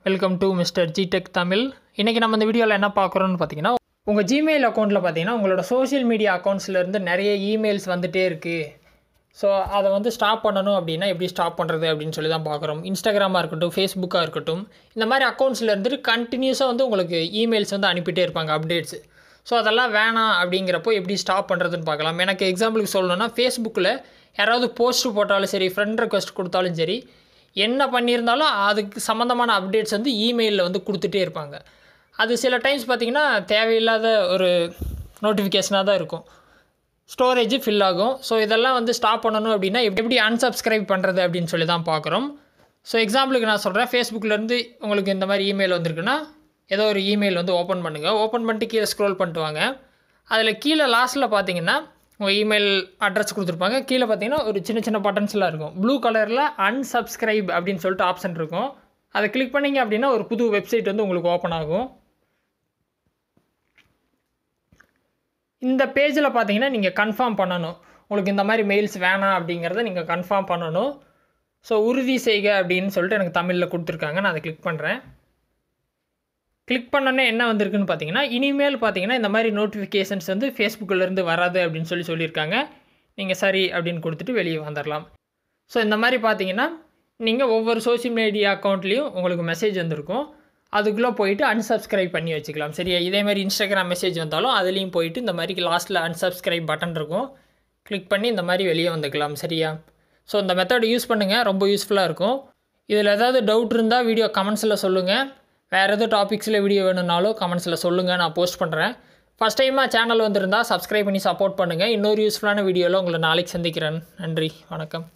Welcome to mister ஜிடெக் தமிழ். இன்றைக்கி நம்ம இந்த வீடியோவில் என்ன பார்க்குறோன்னு பார்த்தீங்கன்னா, உங்கள் ஜிமெயில் அக்கௌண்ட்டில் பார்த்தீங்கன்னா உங்களோட சோஷியல் மீடியா அக்கௌண்ட்ஸ்லேருந்து நிறைய இமெயில்ஸ் வந்துகிட்டே இருக்குது. ஸோ அதை வந்து ஸ்டாப் பண்ணணும் அப்படின்னா எப்படி ஸ்டாப் பண்ணுறது அப்படின்னு சொல்லி தான் பார்க்குறோம். இன்ஸ்டாகிராமாக இருக்கட்டும், ஃபேஸ்புக்காக இருக்கட்டும், இந்த மாதிரி அக்கௌண்ட்ஸில் இருந்துட்டு கண்டினியூஸாக வந்து உங்களுக்கு இமெயில்ஸ் வந்து அனுப்பிட்டே இருப்பாங்க, அப்டேட்ஸ். ஸோ அதெல்லாம் வேணாம் அப்படிங்கிறப்போ எப்படி ஸ்டாப் பண்ணுறதுன்னு பார்க்கலாம். எனக்கு எக்ஸாம்பிளுக்கு சொல்லணுன்னா, ஃபேஸ்புக்கில் யாராவது போஸ்ட்டு போட்டாலும் சரி, ஃப்ரெண்ட் ரெக்வெஸ்ட் கொடுத்தாலும் சரி, என்ன பண்ணியிருந்தாலும் அதுக்கு சம்மந்தமான அப்டேட்ஸ் வந்து இமெயிலில் வந்து கொடுத்துட்டே இருப்பாங்க. அது சில டைம்ஸ் பார்த்திங்கன்னா தேவையில்லாத ஒரு நோட்டிஃபிகேஷனாக தான் இருக்கும், ஸ்டோரேஜ் ஃபில் ஆகும். ஸோ இதெல்லாம் வந்து ஸ்டாப் பண்ணணும் அப்படின்னா எப்படி அன்சப்ஸ்கிரைப் பண்ணுறது அப்படின்னு சொல்லி தான் பார்க்குறோம். ஸோ எக்ஸாம்பிளுக்கு நான் சொல்கிறேன், ஃபேஸ்புக்கிலேருந்து உங்களுக்கு இந்த மாதிரி இமெயில் வந்திருக்குன்னா, ஏதோ ஒரு இமெயில் வந்து ஓப்பன் பண்ணுங்கள். ஓப்பன் பண்ணிட்டு கீழே ஸ்க்ரோல் பண்ணிட்டு வாங்க. அதில் கீழே லாஸ்ட்டில் பார்த்தீங்கன்னா உங்கள் இமெயில் அட்ரஸ் கொடுத்துருப்பாங்க. கீழே பார்த்தீங்கன்னா ஒரு சின்ன சின்ன பட்டன்ஸ்லாம் இருக்கும். ப்ளூ கலரில் அன்சப்ஸ்கிரைப் அப்படின்னு சொல்லிட்டு ஆப்ஷன் இருக்கும். அதை கிளிக் பண்ணிங்க அப்படின்னா ஒரு புது வெப்சைட் வந்து உங்களுக்கு ஓப்பன் ஆகும். இந்த பேஜில் பார்த்தீங்கன்னா நீங்கள் கன்ஃபார்ம் பண்ணணும், உங்களுக்கு இந்த மாதிரி மெயில்ஸ் வேணாம் அப்படிங்கிறத நீங்கள் கன்ஃபார்ம் பண்ணணும். ஸோ உறுதி செய்க அப்படின்னு சொல்லிட்டு எனக்கு தமிழில் கொடுத்துருக்காங்க. நான் அதை கிளிக் பண்ணுறேன். கிளிக் பண்ணோன்னே என்ன வந்திருக்குன்னு பார்த்தீங்கன்னா, இனிமேல் பார்த்தீங்கன்னா இந்த மாதிரி நோட்டிஃபிகேஷன்ஸ் வந்து ஃபேஸ்புக்கிலேருந்து வராது அப்படின்னு சொல்லியிருக்காங்க. நீங்கள் சரி அப்படின்னு கொடுத்துட்டு வெளியே வந்துடலாம். ஸோ இந்த மாதிரி பார்த்தீங்கன்னா நீங்கள் ஒவ்வொரு சோஷியல் மீடியா அக்கௌண்ட்லேயும் உங்களுக்கு மெசேஜ் வந்திருக்கும். அதுக்குள்ளே போயிட்டு அன்சப்ஸ்கிரைப் பண்ணி வச்சுக்கலாம். சரியா? இதே மாதிரி இன்ஸ்டாகிராம் மெசேஜ் வந்தாலும் அதுலேயும் போயிட்டு இந்த மாதிரி லாஸ்ட்டில் அன்சப்ஸ்கிரைப் பட்டன் இருக்கும், கிளிக் பண்ணி இந்த மாதிரி வெளியே வந்துக்கலாம். சரியா? ஸோ இந்த மெத்தட் யூஸ் பண்ணுங்கள், ரொம்ப யூஸ்ஃபுல்லாக இருக்கும். இதில் ஏதாவது டவுட் இருந்தால் வீடியோ கமெண்ட்ஸில் சொல்லுங்கள். வேறு எதுவும் டாபிக்ஸில் வீடியோ வேணும்னாலும் கமெண்ட்ஸில் சொல்லுங்கள், நான் போஸ்ட் பண்ணுறேன். ஃபஸ்ட் டைமாக சேனல் வந்திருந்தால் சப்ஸ்கிரைப் பண்ணி சப்போர்ட் பண்ணுங்கள். இன்னொரு யூஸ்ஃபுல்லான வீடியோவில் உங்களை நாளைக்கு சந்திக்கிறேன். நன்றி, வணக்கம்.